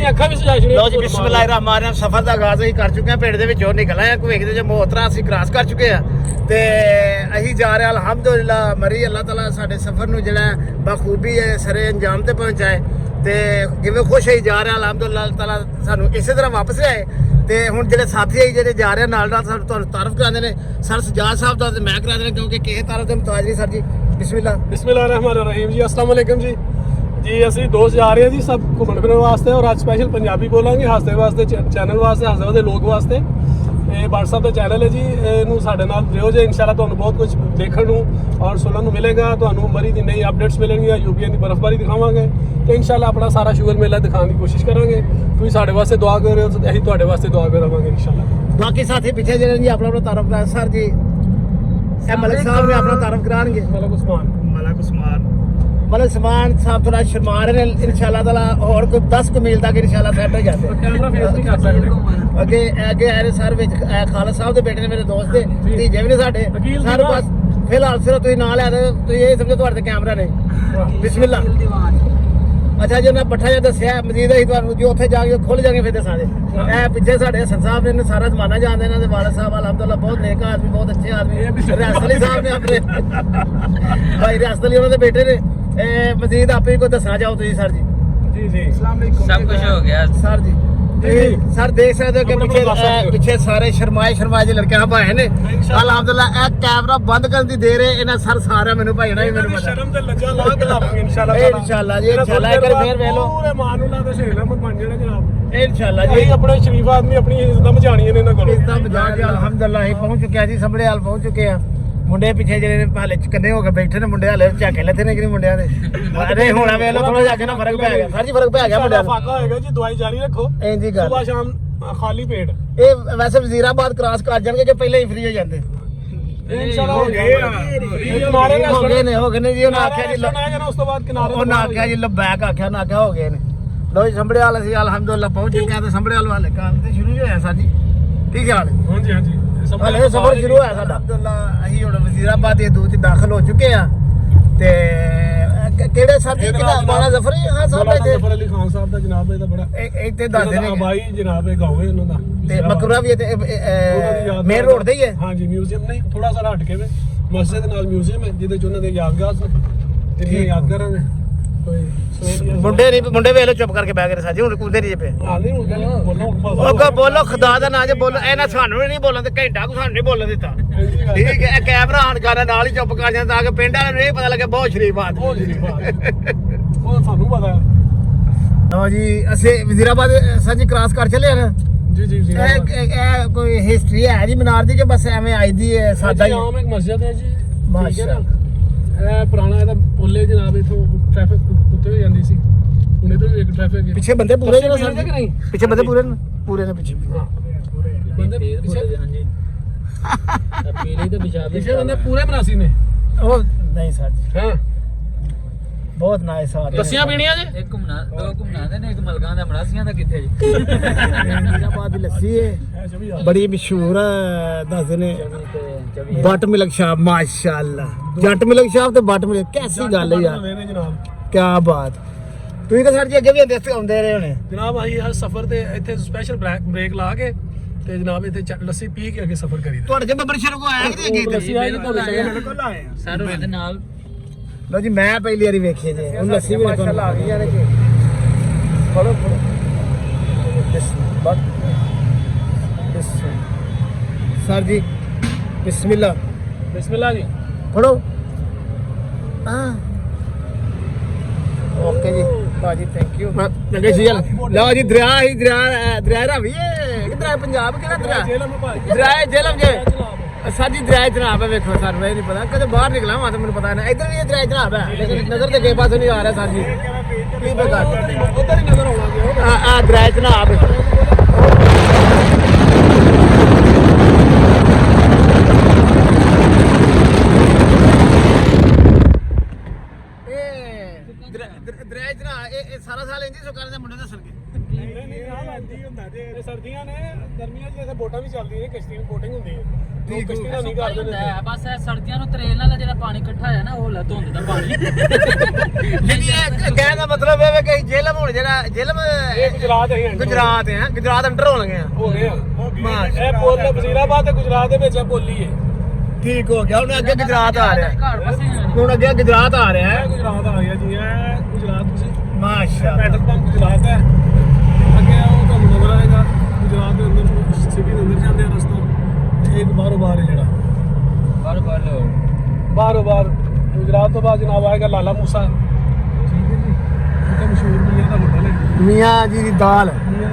ਅੱਖਾਂ ਵੀ ਸਜਾ ਛੜੀਆਂ। ਲਓ ਜੀ ਬਿਸਮਿਲ੍ਲਾਹਿਰਰਹਿਮਾਨਿਰਰਹੀਮ। ਸਫ਼ਰ ਦਾ ਆਗਾਜ਼ ਅਸੀਂ ਕਰ ਚੁੱਕੇ ਹਾਂ, ਪਿੰਡ ਦੇ ਵਿੱਚੋਂ ਨਿਕਲ ਆਏ ਹਾਂ। ਕੁਵੈਤ ਦੇ ਮੋਹਤਰਾ ਅਸੀਂ ਕ੍ਰਾਸ ਕਰ ਚੁੱਕੇ ਹਾਂ ਤੇ ਅਸੀਂ ਜਾ ਰਹੇ ਹਾਂ ਅਲਹਮਦੁਲਿਲਾ ਮਰੀ। ਅੱਲਾਹ ਤਾਲਾ ਸਾਡੇ ਸਫ਼ਰ ਨੂੰ ਜਿਹੜਾ ਬਖੂਬੀ ਸਰੇ ਅੰਜਾਮ ਤੇ ਪਹੁੰਚਾਏ ਤੇ ਜਿਵੇਂ ਖੁਸ਼ ਹੀ ਜਾ ਰਹੇ ਹਾਂ ਅਲਹਮਦੁਲਿਲਾ ਤਾਲਾ ਸਾਨੂੰ ਇਸੇ ਤਰ੍ਹਾਂ ਵਾਪਸ ਲਿਆਏ। ਤੇ ਹੁਣ ਜਿਹੜੇ ਸਾਥੀ ਜਿਹੜੇ ਜਾ ਰਹੇ ਨਾਲ ਨਾਲ ਤੁਹਾਨੂੰ ਤਾਰਫ ਕਰਾਉਂਦੇ ਨੇ ਸਰ ਸਜਾਦ ਸਾਹਿਬ ਦਾ ਤੇ ਮੈਂ ਕਰਾ ਦੇਣਾ ਕਿਉਂਕਿ ਕਿਸੇ ਤਾਰਫ ਦੇ ਮੁਤਾਜ ਨਹੀਂ। ਸਰ ਜੀ ਬਿਸਮਿਲ੍ਲਾਹਿਰਰਹਿਮਾਨਿਰਰਹੀਮ ਜੀ, ਅਸਲਾਮ ਵਾਲੇਕਮ ਜੀ। ਜੀ ਅਸੀਂ ਦੋਸਤ ਜਾ ਰਹੇ ਹਾਂ ਜੀ ਸਭ ਘੁੰਮਣ ਫਿਰਨ ਵਾਸਤੇ ਔਰ ਅੱਜ ਸਪੈਸ਼ਲ ਪੰਜਾਬੀ ਬੋਲਾਂਗੇ ਹੱਸਦੇ ਵਾਸਤੇ ਚੈਨਲ ਵਾਸਤੇ, ਹੱਸਦੇ ਵਾਸਤੇ ਲੋਕ ਵਾਸਤੇ। ਇਹ WhatsApp ਦਾ ਚੈਨਲ ਹੈ ਜੀ, ਇਹਨੂੰ ਸਾਡੇ ਨਾਲ ਦਿਓ ਜੇ ਇਨਸ਼ਾਅੱਲਾ ਤੁਹਾਨੂੰ ਬਹੁਤ ਕੁਝ ਦੇਖਣ ਨੂੰ ਔਰ ਸੁਣਨ ਨੂੰ ਮਿਲੇਗਾ। ਤੁਹਾਨੂੰ ਮਰੀ ਦੀ ਨਈ ਅਪਡੇਟਸ ਮਿਲਣਗੀਆਂ, ਯੂਪੀਆਂ ਦੀ ਬਰਫ਼ਬਾਰੀ ਦਿਖਾਵਾਂਗੇ ਤੇ ਇਨਸ਼ਾਅੱਲਾ ਆਪਣਾ ਸਾਰਾ ਸ਼ੂਗਰ ਮੇਲਾ ਦਿਖਾਉਣ ਦੀ ਕੋਸ਼ਿਸ਼ ਕਰਾਂਗੇ। ਤੁਸੀਂ ਸਾਡੇ ਵਾਸਤੇ ਦੁਆ ਕਰ ਰਹੇ ਹੋ ਤੇ ਅਸੀਂ ਤੁਹਾਡੇ ਵਾਸਤੇ ਦੁਆ ਕਰਾਂਗੇ ਇਨਸ਼ਾਅੱਲਾ। ਬਾਕੀ ਸਾਥੀ ਪਿੱਛੇ ਜਿਹੜੇ ਜੀ ਆਪਣਾ ਤਾਰਫ ਕਰਾ ਸਰ ਜੀ ਇਹ ਮਲਿਕ ਸਾਹਿਬ ਨੇ ਆਪਣਾ ਤਾਰਫ ਕਰਾਣਗੇ। ਮਲਿਕ ਉਸਮਾਨ ਸਾਹਿਬ ਥੋੜਾ ਸ਼ਰਮਾ ਰਹੇ ਨੇ ਇੰਸ਼ਾਅੱਲਾਹ ਤਾਲਾ ਹੋਰ ਕੋਈ 10 ਮੀਲ ਤੱਕ ਇੰਸ਼ਾਅੱਲਾਹ ਸੈੱਟ ਹੋ ਜਾਂਦੇ। ਕੈਮਰਾ ਫੇਸ ਨਹੀਂ ਕਰ ਸਕਦੇ। ਅੱਗੇ ਆਏ ਸਰ ਵਿੱਚ ਖਾਲਦ ਸਾਹਿਬ ਦੇ ਬੇਟੇ ਨੇ ਮੇਰੇ ਦੋਸਤ ਦੇ ਧੀਜੇ ਵੀ ਨੇ ਸਾਡੇ ਸਰ। ਬਸ ਫਿਲਹਾਲ ਸਿਰਫ ਤੁਸੀਂ ਨਾਲ ਆ ਤੁਸੀਂ ਇਹ ਸਮਝੋ ਤੁਹਾਡੇ ਤੇ ਕੈਮਰਾ ਨੇ। ਬਿਸਮਿਲ੍ਲਾ। ਅੱਛਾ ਜੀ ਉਹਨਾਂ ਪੱਠਾ ਜਿਹਾ ਦੱਸਿਆ ਮਜ਼ੀਦ ਅਸੀਂ ਤੁਹਾਨੂੰ ਜੋ ਉੱਥੇ ਜਾ ਕੇ ਖੁੱਲ ਜਾਣਗੇ ਫਿਰ ਦੱਸਾਂਗੇ। ਇਹ ਪਿੱਛੇ ਸਾਡੇ ਹਸਨ ਸਾਹਿਬ ਨੇ ਸਾਰਾ ਜ਼ਮਾਨਾ ਜਾਣਦੇ ਇਹਨਾਂ ਦੇ ਵਾਲਦ ਸਾਹਿਬ ਅਲਹਮਦੁਲਿਲਾ ਬਹੁਤ ਨੇਕ ਆਦਮੀ, ਬਹੁਤ ਅੱਛੇ ਆਦਮੀ। ਰਿਆਸਤ ਅਲੀ ਸਾਹਿਬ ਨੇ ਆਪਣੇ ਭਾਈ ਰਿਆਸਤ ਅਲੀ ਉਹਨਾਂ ਦੇ ਬੇਟੇ ਨੇ। ਮਜ਼ੀਦ ਆਪੇ ਕੋਈ ਦੱਸਣਾ ਚਾਹੋ ਤੁਸੀਂ ਸਰ ਜੀ। ਜੀ ਸਭ ਕੁਝ ਹੋ ਗਿਆ ਸਰ ਜੀ। ਸਰ ਦੇਖ ਸਕਦੇ ਹੋ ਕਿ ਪਿੱਛੇ ਸਾਰੇ ਸ਼ਰਮਾਏ ਜਿਹੇ ਲੜਕੇ ਭਾਏ ਨੇ ਅਲਹਮਦੁਲਿਲਾ। ਇਹ ਕੈਮਰਾ ਬੰਦ ਕਰਨ ਦੀ ਦੇਰ ਹੈ ਇਹਨਾਂ ਸਰ ਸਾਰਾ ਮੈਨੂੰ ਭਾਈਣਾ ਵੀ ਮੈਨੂੰ ਪਤਾ ਸ਼ਰਮ ਤੇ ਲੱਜਾ ਲਾ ਕੇ ਲਾਵਾਂਗੇ ਇਨਸ਼ਾਅੱਲਾ ਜੀ। ਇਨਸ਼ਾਅੱਲਾ ਇੱਕ ਵਾਰ ਫੇਰ ਵੇਖ ਲਓ ਪੂਰੇ ਮਾਨੂਲਾ ਦੇ ਸ਼ੇਲਾ ਮਤ ਬਣ ਜਾਣਾ ਜਨਾਬ। ਇਨਸ਼ਾਅੱਲਾ ਜੀ ਆਪਣੇ ਸ਼ਰੀਫ ਆਦਮੀ ਆਪਣੀ ਇੱਜ਼ਤਾਂ ਬਚਾਣੀਆਂ ਨੇ ਇਹਨਾਂ ਕੋਲੋਂ। ਇੱਜ਼ਤਾਂ ਬਚਾ ਕੇ ਅਲਹਮਦੁਲਿਲਾ ਅਸੀਂ ਪਹੁੰਚ ਚੁੱਕੇ ਆ ਜੀ। ਸੰਭੜੇ ਹਾਲ ਪਹੁੰਚ ਚੁੱਕੇ ਆ। ਮੁੰਡੇ ਪਿੱਛੇ ਜਿਹੜੇ ਹਾਲੇ ਚਕੰਨੇ ਹੋ ਕੇ ਬੈਠੇ ਨੇ ਮੁੰਡੇ ਹਾਲੇ ਝਾਕੇ ਲੈਤੇ ਨੇ ਕਿ ਮੁੰਡਿਆਂ ਦੇ ਅਰੇ ਹੁਣ ਵੇਖ ਲਓ ਥੋੜਾ ਜਿਹਾ ਅੱਗੇ ਨਾ ਫਰਕ ਪੈ ਗਿਆ ਸਰ ਜੀ। ਫਰਕ ਪੈ ਗਿਆ ਮੁੰਡਿਆਂ ਨੂੰ। ਫਾਕਾ ਹੋਏਗਾ ਜੀ, ਦਵਾਈ ਜਾਰੀ ਰੱਖੋ ਇੰਜ ਦੀ ਗੱਲ ਸੁਬਾਹ ਸ਼ਾਮ ਖਾਲੀ ਪੇਟ। ਇਹ ਵੈਸੇ ਵਜ਼ੀਰਾਬਾਦ ਕ੍ਰਾਸ ਕਰ ਜਾਣਗੇ ਕਿ ਪਹਿਲਾਂ ਹੀ ਫ੍ਰੀ ਹੋ ਜਾਂਦੇ। ਇਨਸ਼ਾਅੱਲਾ ਹੋ ਗਏ ਹੋ ਗਏ ਨੇ ਜੀ। ਉਹਨਾਂ ਆਖਿਆ ਜੀ ਉਸ ਤੋਂ ਬਾਅਦ ਕਿਨਾਰੇ ਉਹਨਾਂ ਆਖਿਆ ਜੀ ਲਬੈਕ ਆਖਿਆ ਨਾ ਆਖਿਆ ਹੋ ਗਏ ਨੇ। ਲੋ ਜੀ ਸੰਭੜੇ ਵਾਲ ਅਸੀਂ ਅਲਹਮਦੁਲਿਲਾ ਪਹੁੰਚ ਚੁੱਕੇ ਹਾਂ ਤੇ ਸੰਭੜੇ ਵਾਲ ਵਾਲੇ ਕੰਮ ਤੇ ਸ਼ੁਰੂ ਹੋਇਆ ਸਰ ਜੀ। ਠੀਕ ਹੈ ਹਾਂਜੀ ਹਲੇ ਸਫ਼ਰ ਸ਼ੁਰੂ ਹੋਇਆ ਸਾਡਾ ਅਲਹਮਦੁਲਿਲਾ। ਅਸੀਂ ਹੁਣ ਵਜ਼ੀਰਾਬਾਦ ਦੇ ਦੂਰ ਚ ਦਾਖਲ ਹੋ ਚੁੱਕੇ ਆ ਤੇ ਕਿਹੜੇ ਸਰ ਜੀ ਕਿਹੜਾ ਬਾਣਾ ਜ਼ਫਰ ਹਾਂ ਸਾਹਿਬ ਦੇ ਜ਼ਫਰ ਅਲੀ ਖਾਨ ਸਾਹਿਬ ਦਾ ਜਨਾਬ ਇਹਦਾ ਬੜਾ ਇੱਥੇ ਦੱਸਦੇ ਨੇ ਬਾਈ ਜਨਾਬ ਇਹ ਗਾਉਂ ਹੈ ਉਹਨਾਂ ਦਾ ਤੇ ਮਕਬਰਾ ਵੀ ਤੇ ਮੇਨ ਰੋਡ ਤੇ ਹੀ ਹੈ। ਹਾਂਜੀ ਮਿਊਜ਼ੀਅਮ ਨਹੀਂ ਥੋੜਾ ਸਾਰਾ ਹਟ ਕੇ ਵੇ ਮਸਜਿਦ ਨਾਲ ਮਿਊਜ਼ੀਅਮ ਹੈ ਜਿਹਦੇ ਚ ਉਹਨਾਂ ਦੇ ਯਾਦਗਾਰ ਜਿਹੜੀਆਂ ਯਾਦਗਾਰਾਂ ਨੇ। ਮੁੰਡੇ ਵੇਖ ਲੋ ਚੁੱਪ ਕਰਕੇ ਬਹਿ ਗਏ ਸਾਜੀ। ਹੁਣ ਕੁੰਦੇ ਨਹੀਂ ਪਏ। ਉਹ ਬੋਲੋ ਖੁਦਾ ਦਾ ਨਾਂ ਜੇ ਬੋਲੋ। ਇਹਨਾਂ ਸਾਨੂੰ ਨਹੀਂ ਬੋਲਣ ਤੇ ਘੰਟਾ ਕੋ ਸਾਨੂੰ ਨਹੀਂ ਬੋਲਣ ਦਿੱਤਾ। ਠੀਕ ਹੈ ਕੈਮਰਾ ਹਣ ਕਰਨ ਨਾਲ ਹੀ ਚੁੱਪ ਕਰ ਜਾਂਦਾ ਤਾਂ ਕਿ ਪਿੰਡ ਵਾਲਿਆਂ ਨੂੰ ਇਹ ਪਤਾ ਲੱਗੇ ਬਹੁਤ ਸ਼ਰੀਫ ਆਦਮੀ। ਉਹ ਸਾਨੂੰ ਪਤਾ। ਲਓ ਜੀ ਅਸੀਂ ਵਜ਼ੀਰਾਬਾਦ ਸਰ ਜੀ ਕ੍ਰਾਸ ਕਰ ਚੱਲੇ ਆ। ਜੀ ਇਹ ਕੋਈ ਹਿਸਟਰੀ ਹੈ ਜੀ ਮਨਾਰ ਦੀ ਕਿ ਬਸ ਐਵੇਂ ਆਈ ਦੀ ਹੈ ਸਾਦਾ ਹੀ? ਆਮ ਇੱਕ ਮਸਜਿਦ ਹੈ ਜੀ। ਮਾਸ਼ਾਅੱਲਾ। ਇਹ ਪੁਰਾਣਾ ਇਹਦਾ ਪੁੱਲੇ ਜਨਾਬ ਇਥੋਂ ਟ੍ਰੈਫਿਕ ਉੱਤੇ ਹੋ ਜਾਂਦੀ ਸੀ। ਹੁਣ ਇਧਰ ਵੀ ਇੱਕ ਟ੍ਰੈਫਿਕ ਪਿੱਛੇ ਬੰਦੇ ਪੂਰੇ ਨੇ ਸਰ ਜੀ? ਪਿੱਛੇ ਬੰਦੇ ਪੂਰੇ ਨੇ ਪਿੱਛੇ ਬੰਦੇ ਪਿੱਛੇ ਹਾਂਜੀ ਪੀਲੇ ਤੇ ਪਿੱਛੇ ਬੰਦੇ ਪੂਰੇ ਬਰਾਸੀ ਨੇ। ਉਹ ਨਹੀਂ ਸਰ ਜੀ ਹਾਂ ਬਹੁਤ ਨਾਈਸ ਆ। ਲੱਸੀਆਂ ਪੀਣੀਆਂ ਜੀ? ਇੱਕ ਦੋ ਘੁੰਮਣਾ ਦੇ ਨੇ, ਇੱਕ ਮਲਕਾਂ ਦਾ ਮੜਾਸੀਆਂ ਦਾ ਕਿੱਥੇ ਜੀ? ਵਜ਼ੀਰਾਬਾਦ ਦੀ ਲੱਸੀ ਹੈ ਬੜੀ ਮਸ਼ਹੂਰ ਹੈ ਦੱਸਦੇ ਨੇ। ਬਟ ਮਿਲਕ ਸ਼ਾਪ ਮਾਸ਼ਾਅੱਲਾ। ਜੱਟ ਮਿਲਕ ਸ਼ਾਪ ਤੇ ਬਟ ਮਿਲਕ ਕੈਸੀ ਗੱਲ ਹੈ ਯਾਰ। ਕੀ ਬਾਤ। ਤੁਸੀਂ ਤਾਂ ਸਰ ਜੀ ਅੱਗੇ ਵੀ ਆਉਂਦੇ ਰਹੇ ਹੋਣੇ ਜਨਾਬ। ਅਸੀਂ ਹਰ ਸਫ਼ਰ ਤੇ ਇੱਥੇ ਸਪੈਸ਼ਲ ਬ੍ਰੇਕ ਲਾ ਕੇ ਤੇ ਜਨਾਬ ਇੱਥੇ ਲੱਸੀ ਪੀ ਕੇ ਅੱਗੇ ਸਫ਼ਰ ਕਰੀਦਾ। ਤੁਹਾਡੇ ਜੇ ਬੱਬਰ ਸ਼ੇਰ ਕੋ ਆਇਆ ਕਿ ਅੱਗੇ ਲੱਸੀ ਆਈ ਬਿਲਕੁਲ ਆਏ ਸਰ ਉਹਦੇ ਨਾਲ। ਲੋ ਜੀ ਮੈਂ ਪਹਿਲੀ ਵਾਰੀ ਵੇਖੀ ਜੇ ਉਹ ਲੱਸੀ ਵੀ ਮਾਸ਼ਾਅੱਲਾ ਆ ਗਈ ਯਾਰ ਕਿ ਫੜੋ ਸਰ ਜੀ ਬਿਸਮਿਲ੍ਲਾ ਜੀ ਫੜੋ। ਹਾਂ ਓਕੇ ਜੀ ਭਾਜੀ ਥੈਂਕ ਯੂ। ਲੱਗੇ ਸੀ ਲਓ ਜੀ ਦਰਿਆ ਰਾਵੀ ਹੈ ਕਿਧਰ ਪੰਜਾਬ ਕਿਹੜਾ ਦਰਿਆ ਜੇਲਮ ਜੇ ਸਰ ਜੀ। ਦਰਿਆ ਜਨਾਬ ਹੈ ਵੇਖੋ ਸਰ ਮੈਨੂੰ ਨਹੀਂ ਪਤਾ ਕਦੇ ਬਾਹਰ ਨਿਕਲਾ ਤਾਂ ਮੈਨੂੰ ਪਤਾ ਨਹੀਂ। ਇੱਧਰ ਵੀ ਇਹ ਦਰਿਆ ਜਨਾਬ ਹੈ ਲੇਕਿਨ ਨਜ਼ਰ ਤੇ ਕਿਸੇ ਪਾਸੇ ਨਹੀਂ ਆ ਰਿਹਾ ਸਰ ਜੀ। ਕੀ ਬੇਕਾਰ ਉਧਰ ਹੀ ਨਜ਼ਰ ਆਉਣਾ ਆ ਦਰਿਆ ਜਨਾਬ। ਦਰਿਆ ਜਨਾਬ ਇਹ ਸਾਰਾ ਸਾਲ ਇੰਜੀ ਸੁਕਾਣੇ ਦੇ ਮੁੰਡੇ ਦੱਸਣਗੇ। ਸਰਦੀਆਂ ਨੇ ਗਰਮੀਆਂ ਚ ਇੱਥੇ ਬੋਟਾਂ ਵੀ ਚੱਲਦੀਆਂ ਨੇ, ਕਿਸ਼ਤੀਆਂ ਬੋਟਿੰਗ ਹੁੰਦੀ ਹੈ। ਕਸ਼ਤੀ ਨਾਲ ਨਹੀਂ ਕਰਦੇ ਨੇ ਬਸ ਸਰਦੀਆਂ ਨੂੰ ਤਰੇਲ ਨਾਲ ਜਿਹੜਾ ਪਾਣੀ ਪਾਣੀ ਇਕੱਠਾ ਹੈ ਨਾ ਉਹ ਲਾ ਧੁੰਦ ਦਾ ਪਾਣੀ ਨਹੀਂ ਇਹ ਕਹਿਣ ਦਾ ਮਤਲਬ ਇਹ ਹੈ ਕਿ ਜ਼ਿਲ੍ਹਾ ਹੁਣ ਜਿਹੜਾ ਜ਼ਿਲ੍ਹਾ ਇਹ ਗੁਜਰਾਤ ਹੈ ਜੀ, ਗੁਜਰਾਤ ਹੈ ਗੁਜਰਾਤ ਅੰਡਰ ਹੋਣਗੇ ਹੋ ਗਏ ਆ। ਬਸ। ਇਹ ਪੁੱਲ ਵਜ਼ੀਰਾਬਾਦ ਤੇ ਗੁਜਰਾਤ ਦੇ ਵਿੱਚ ਇਹ ਪੁੱਲ ਹੀ ਹੈ। ਠੀਕ ਹੋ ਗਿਆ ਹੁਣ ਅੱਗੇ ਗੁਜਰਾਤ ਆ ਰਿਹਾ ਘਰ ਪਾਸੇ ਹੀ ਆਣੇ। ਹੁਣ ਅੱਗੇ ਗੁਜਰਾਤ ਆ ਰਿਹਾ ਇਹ ਹੈ ਗੁਜਰਾਤ ਆ ਗਿਆ ਜੀ, ਇਹ ਗੁਜਰਾਤ ਤੁਸੀਂ ਮਾਸ਼ਾਅੱਲਾ ਪੈਟਰੋਲ ਪੰਪ ਗੁਜਰਾਤ ਹੈ। ਅੱਗੇ ਉਹ ਤੁਹਾਨੂੰ ਨਜ਼ਰ ਆਏਗਾ ਗੁਜਰਾਤ ਦੇ ਅੰਦਰ ਸਿਟੀ ਦੇ ਅੰਦਰ ਜਾਂਦੇ ਆ ਰਸਤਾ। ਇੱਕ ਬਾਹਰੋਂ ਬਾਹਰ ਹੈ ਜਿਹੜਾ ਬਾਰ ਬਾਰ ਲੋ ਬਾਹਰੋਂ ਬਾਹਰ ਗੁਜਰਾਤ ਤੋਂ ਬਾਅਦ ਜਨਾਬ ਆਏਗਾ ਲਾਲਾ ਮੂਸਾ। ਠੀਕ ਹੈ ਜੀ, ਇਹ ਤਾਂ ਮਸ਼ਹੂਰ ਮੀਆਂ ਦਾ ਹੋਟਲ ਹੈ। ਮੀਆਂ ਜੀ ਦੀ ਦਾਲ ਮੀਆਂ